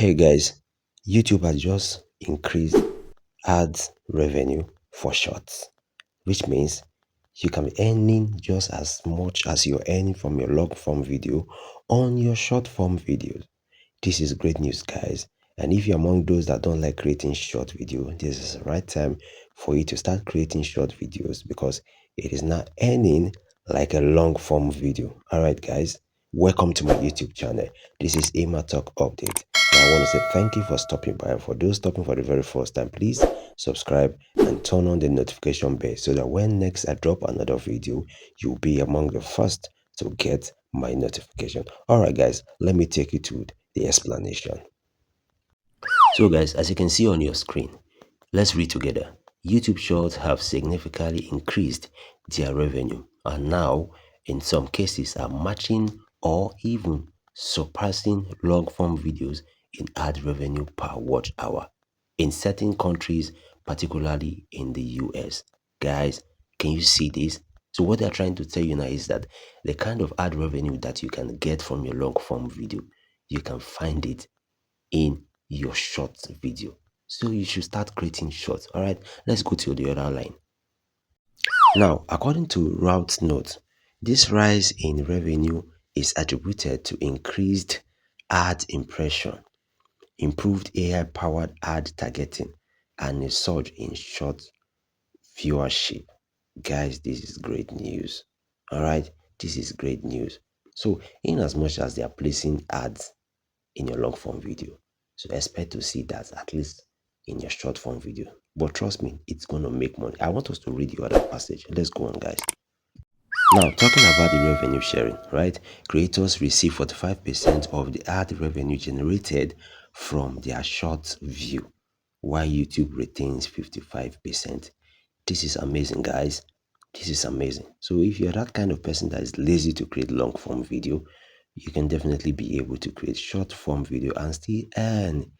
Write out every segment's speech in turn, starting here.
Hey guys, YouTube has just increased ads revenue for shorts, which means you can be earning just as much as you're earning from your long form video on your short form videos. This is great news, guys. And if you're among those that don't like creating short video, this is the right time for you to start creating short videos because it is not earning like a long form video. All right, guys, welcome to my YouTube channel. This is Ematalk update. Now, I want to say thank you for stopping by. And for those stopping for the very first time, please subscribe and turn on the notification bell so that when next I drop another video, you'll be among the first to get my notification. All right, guys, let me take you to the explanation. So guys, as you can see on your screen, let's read together. YouTube Shorts have significantly increased their revenue and now in some cases are matching or even surpassing long form videos in ad revenue per watch hour in certain countries, particularly in the US. Guys, can you see this? So what they're trying to tell you now is that the kind of ad revenue that you can get from your long form video, you can find it in your short video. So you should start creating shorts. All right, let's go to the other line. Now, according to Route Note, this rise in revenue is attributed to increased ad impression, improved AI-powered ad targeting, and a surge in short viewership. Guys, this is great news. All right, this is great news. So, in as much as they are placing ads in your long form video, so expect to see that at least in your short form video. But trust me, it's going to make money. I want us to read the other passage. Let's go on, guys. Now, talking about the revenue sharing, right? Creators receive 45% of the ad revenue generated from their short view, while YouTube retains 55%. This is amazing, guys. This is amazing. So if you're that kind of person that is lazy to create long form video, you can definitely be able to create short form video and still earn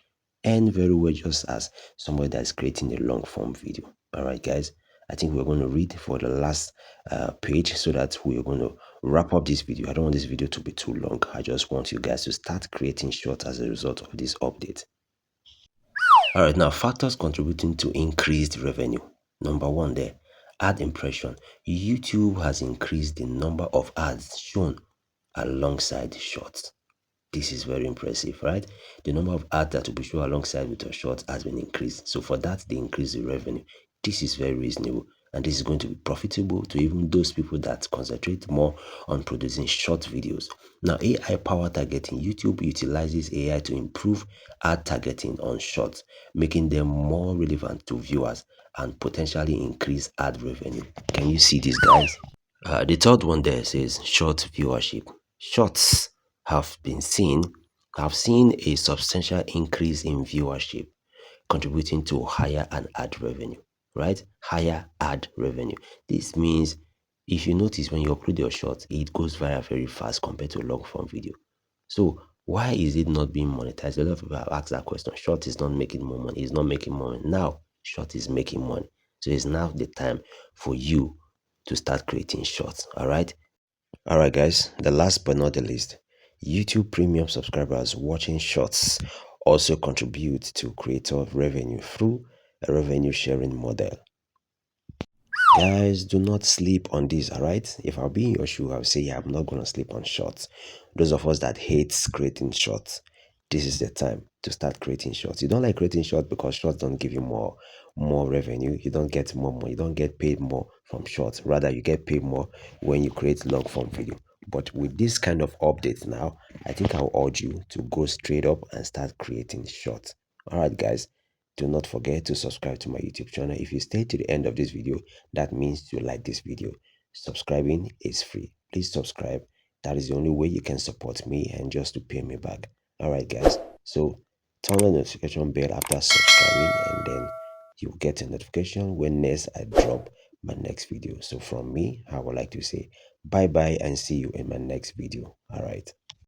very well just as somebody that's creating a long form video. All right, guys. I think we're going to read for the last page so that we're going to wrap up this video. I don't want this video to be too long. I just want you guys to start creating short as a result of this update. All right, now factors contributing to increased revenue. Number one there, ad impression. YouTube has increased the number of ads shown alongside shorts. This is very impressive, right? The number of ads that will be shown alongside with your shorts has been increased. So for that, they increase the revenue. This is very reasonable. And this is going to be profitable to even those people that concentrate more on producing short videos. Now, AI power targeting. YouTube utilizes AI to improve ad targeting on shorts, making them more relevant to viewers and potentially increase ad revenue. Can you see this, guys? The third one there says short viewership. Shorts have seen a substantial increase in viewership, contributing to higher ad revenue, right? Higher ad revenue. This means if you notice when you upload your shorts, it goes viral very fast compared to long form video. So why is it not being monetized? A lot of people have asked that question. Short is not making more money. It's not making money. Now, short is making money. So it's now the time for you to start creating shorts. All right, guys. The last but not the least, YouTube premium subscribers watching shorts also contribute to creator revenue through a revenue sharing model. Guys, do not sleep on this, all right? If I'll be in your shoe, I'll say, yeah, I'm not going to sleep on shorts. Those of us that hate creating shorts, this is the time to start creating shorts. You don't like creating shorts because shorts don't give you more revenue. You don't get more money. You don't get paid more from shorts. Rather, you get paid more when you create long form video. But with this kind of update now, I think I'll urge you to go straight up and start creating shorts. All right, guys. Do not forget to subscribe to my YouTube channel. If you stay to the end of this video, that means you like this video. Subscribing is free. Please subscribe. That is the only way you can support me and just to pay me back. All right, guys. So turn on the notification bell after subscribing, and then you'll get a notification when next I drop my next video. So from me, I would like to say bye bye and see you in my next video. All right.